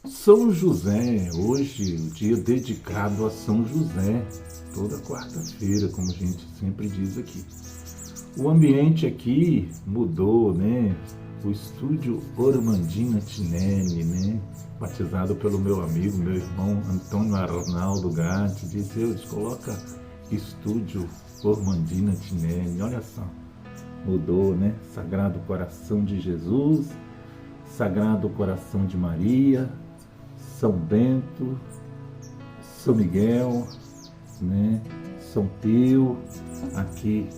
São José, hoje, o dia dedicado a São José, toda quarta-feira, como a gente sempre diz aqui. O ambiente aqui mudou, né? O estúdio Ormandina Tinelli, né? Batizado pelo meu amigo, meu irmão Antônio Arnaldo Gatti, disse: coloca estúdio Ormandina Tinelli, olha só. Mudou, né? Sagrado Coração de Jesus, Sagrado Coração de Maria, São Bento, São Miguel, né? São Pio, aqui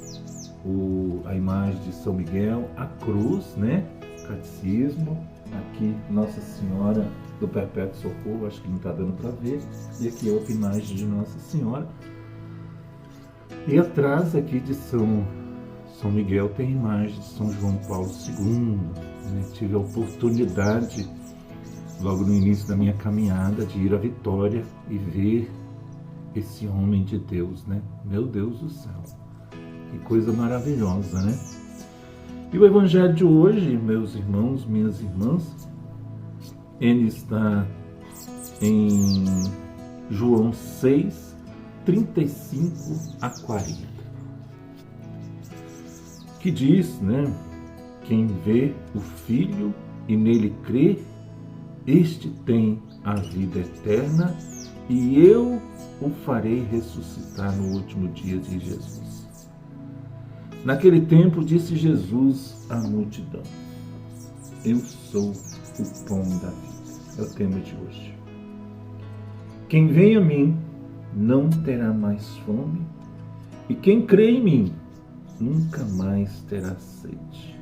a imagem de São Miguel, a cruz, né? Catecismo, aqui Nossa Senhora do Perpétuo Socorro, acho que não está dando para ver, e aqui outra imagem de Nossa Senhora. E atrás aqui de São Miguel tem a imagem de São João Paulo II, né? Tive a oportunidade, logo no início da minha caminhada, de ir à Vitória e ver esse homem de Deus, né? Meu Deus do céu, que coisa maravilhosa, né? E o Evangelho de hoje, meus irmãos, minhas irmãs, ele está em João 6, 35 a 40. Que diz, né? Quem vê o Filho e nele crê, este tem a vida eterna, e eu o farei ressuscitar no último dia de Jesus. Naquele tempo disse Jesus à multidão: eu sou o pão da vida. É o tema de hoje. Quem vem a mim não terá mais fome, e quem crê em mim nunca mais terá sede.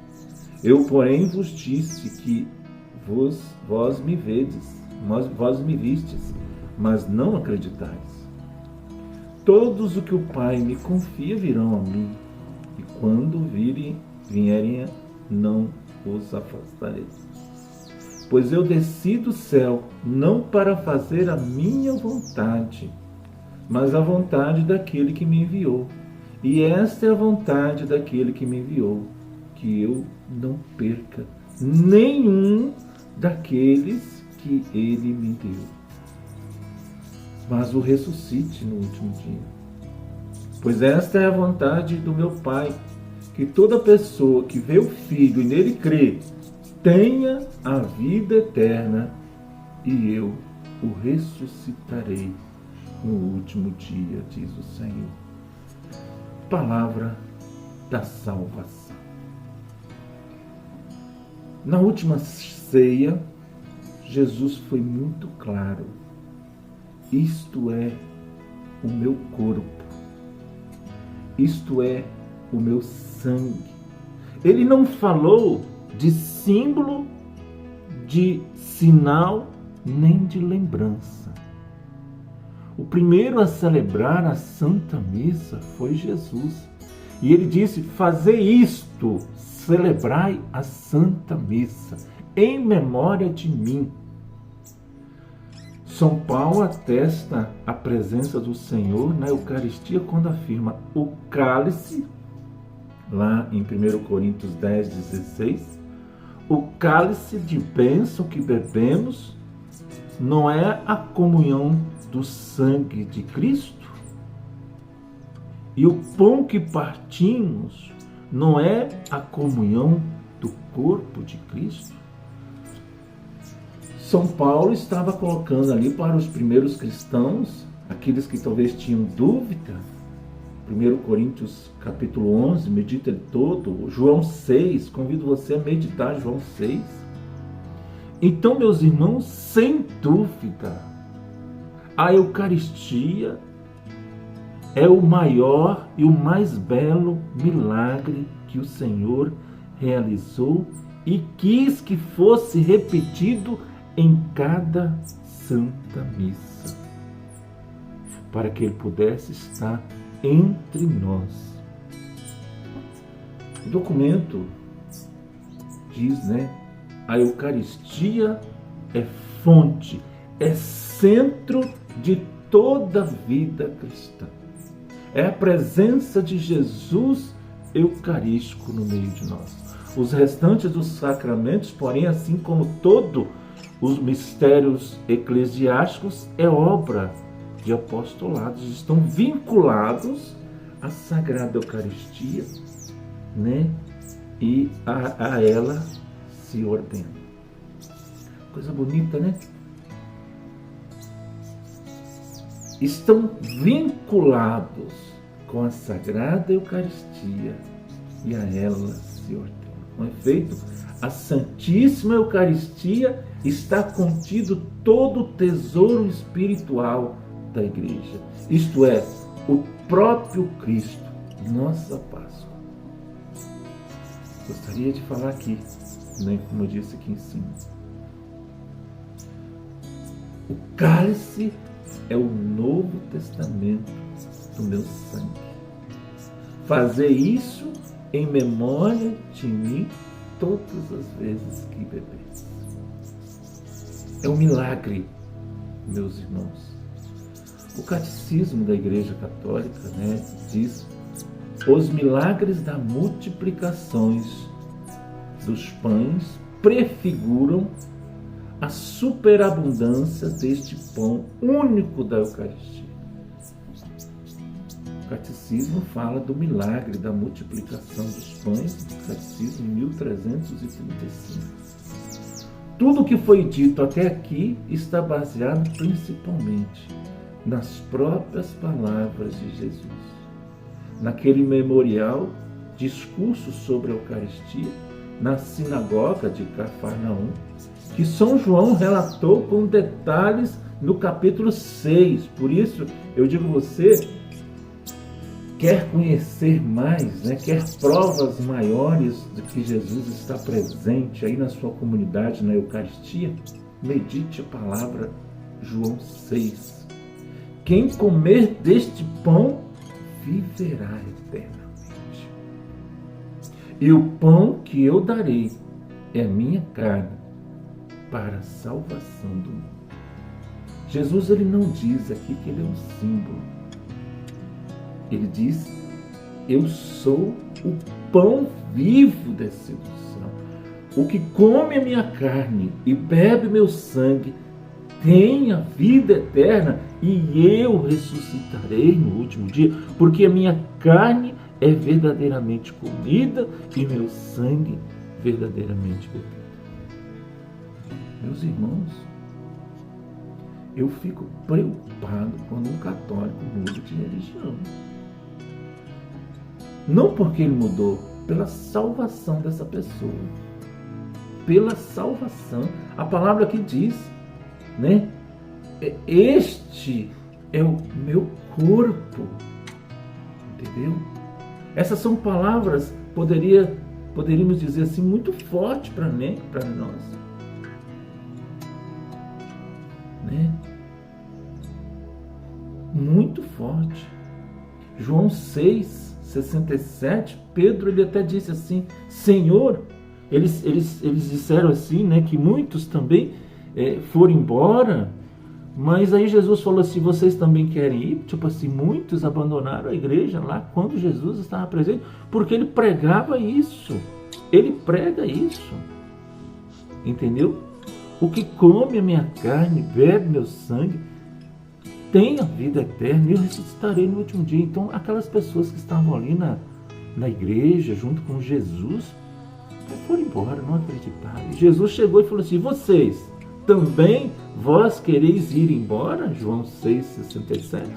Eu, porém, vos disse que vós me vedes, vós me vistes, mas não acreditais. Todos o que o Pai me confia virão a mim, e quando vierem, não os afastarei. Pois eu desci do céu, não para fazer a minha vontade, mas a vontade daquele que me enviou. E esta é a vontade daquele que me enviou, que eu não perca nenhum daqueles que ele me deu, mas o ressuscite no último dia. Pois esta é a vontade do meu Pai, que toda pessoa que vê o Filho e nele crê, tenha a vida eterna, e eu o ressuscitarei no último dia, diz o Senhor. Palavra da salvação. Na última ceia, Jesus foi muito claro: isto é o meu corpo, isto é o meu sangue. Ele não falou de símbolo, de sinal, nem de lembrança. O primeiro a celebrar a Santa Missa foi Jesus. E ele disse: fazei isto, celebrai a Santa Missa, em memória de mim. São Paulo atesta a presença do Senhor na Eucaristia quando afirma: o cálice, lá em 1 Coríntios 10, 16, o cálice de bênção que bebemos não é a comunhão do sangue de Cristo? E o pão que partimos não é a comunhão do corpo de Cristo? São Paulo estava colocando ali para os primeiros cristãos, aqueles que talvez tinham dúvida, 1 Coríntios capítulo 11, medita ele todo, João 6, convido você a meditar João 6. Então, meus irmãos, sem dúvida, a Eucaristia é o maior e o mais belo milagre que o Senhor realizou e quis que fosse repetido em cada Santa Missa, para que Ele pudesse estar entre nós. O documento diz, né? A Eucaristia é fonte, é centro de toda a vida cristã. É a presença de Jesus eucarístico no meio de nós. Os restantes dos sacramentos, porém, assim como todo os mistérios eclesiásticos é obra de apostolados, estão vinculados à Sagrada Eucaristia, né? E a ela se ordena. Coisa bonita, né? Estão vinculados com a Sagrada Eucaristia e a ela se ordena. Com efeito, a Santíssima Eucaristia está contido todo o tesouro espiritual da Igreja, isto é, o próprio Cristo, nossa Páscoa. Gostaria de falar aqui, né, como eu disse aqui em cima. O cálice é o Novo Testamento do meu sangue. Fazer isso em memória de mim todas as vezes que beber. É um milagre, meus irmãos. O Catecismo da Igreja Católica, né, diz: os milagres da multiplicações dos pães prefiguram a superabundância deste pão único da Eucaristia. O Catecismo fala do milagre da multiplicação dos pães, do Catecismo em 1335. Tudo o que foi dito até aqui está baseado principalmente nas próprias palavras de Jesus. Naquele memorial, discurso sobre a Eucaristia, na sinagoga de Cafarnaum, que São João relatou com detalhes no capítulo 6. Por isso, eu digo a você, quer conhecer mais, né? Quer provas maiores de que Jesus está presente aí na sua comunidade, na Eucaristia, medite a palavra João 6. Quem comer deste pão viverá eternamente. E o pão que eu darei é a minha carne para a salvação do mundo. Jesus, ele não diz aqui que ele é um símbolo. Ele diz: eu sou o pão vivo descido do céu. O que come a minha carne e bebe meu sangue tem a vida eterna, e eu ressuscitarei no último dia, porque a minha carne é verdadeiramente comida e meu sangue verdadeiramente bebido. Meus irmãos, eu fico preocupado quando um católico muda de religião. Não porque ele mudou, pela salvação dessa pessoa. Pela salvação. A palavra aqui diz, né? Este é o meu corpo. Entendeu? Essas são palavras, poderíamos dizer assim, muito fortes para nós. Né? Muito forte. João 6:67, Pedro, ele até disse assim: Senhor, eles disseram assim, né, que muitos também foram embora, mas aí Jesus falou assim: vocês também querem ir? Tipo assim, muitos abandonaram a igreja lá quando Jesus estava presente, porque ele pregava isso. Ele prega isso. Entendeu? O que come a minha carne, bebe meu sangue, tem a vida eterna, e eu ressuscitarei no último dia. Então, aquelas pessoas que estavam ali na igreja, junto com Jesus, foram embora, não acreditaram. E Jesus chegou e falou assim: vocês também, vós quereis ir embora? João 6:67.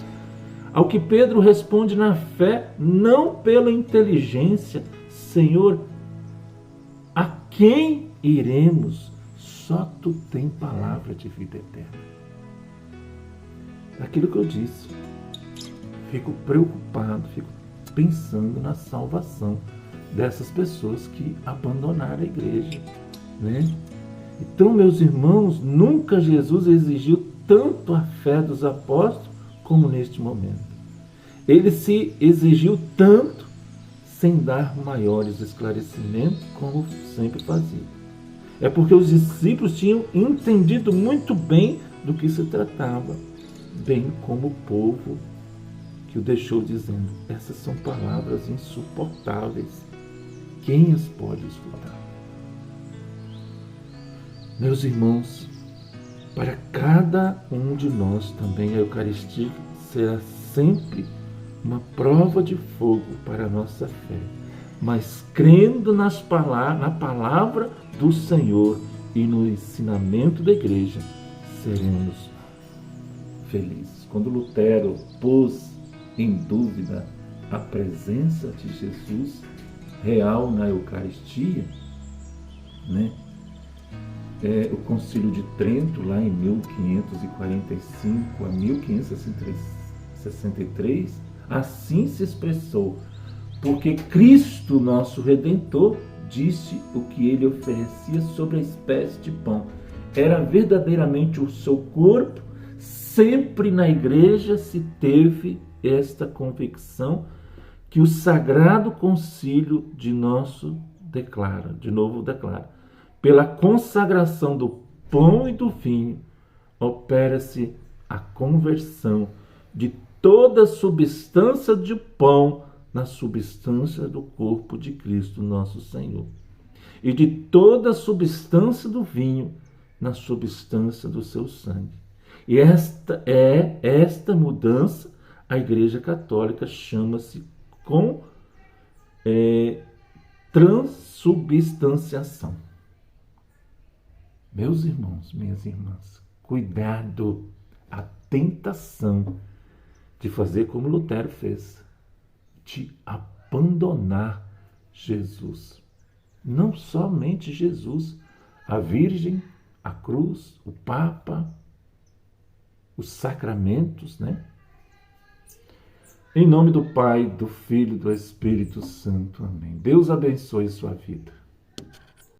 Ao que Pedro responde na fé, não pela inteligência: Senhor, a quem iremos? Só tu tem palavra de vida eterna. Aquilo que eu disse, fico preocupado, fico pensando na salvação dessas pessoas que abandonaram a igreja, né? Então, meus irmãos, nunca Jesus exigiu tanto a fé dos apóstolos como neste momento. Ele se exigiu tanto sem dar maiores esclarecimentos, como sempre fazia. É porque os discípulos tinham entendido muito bem do que se tratava, bem como o povo que o deixou dizendo: essas são palavras insuportáveis, quem as pode escutar? Meus irmãos, Para cada um de nós também a Eucaristia será sempre uma prova de fogo para a nossa fé, mas crendo na palavra do Senhor e no ensinamento da Igreja, seremos felizes. Quando Lutero pôs em dúvida a presença de Jesus real na Eucaristia, né? O Concílio de Trento, lá em 1545 a 1563, assim se expressou: porque Cristo, nosso Redentor, disse o que ele oferecia sobre a espécie de pão. Era verdadeiramente o seu corpo. Sempre na Igreja se teve esta convicção que o Sagrado Concílio de novo declara. Pela consagração do pão e do vinho, opera-se a conversão de toda a substância de pão na substância do corpo de Cristo nosso Senhor, e de toda a substância do vinho na substância do seu sangue. E esta mudança a Igreja Católica chama-se transubstanciação. Meus irmãos, minhas irmãs, cuidado, a tentação de fazer como Lutero fez, de abandonar Jesus. Não somente Jesus, a Virgem, a cruz, o Papa, os sacramentos, né? Em nome do Pai, do Filho e do Espírito Santo. Amém. Deus abençoe sua vida.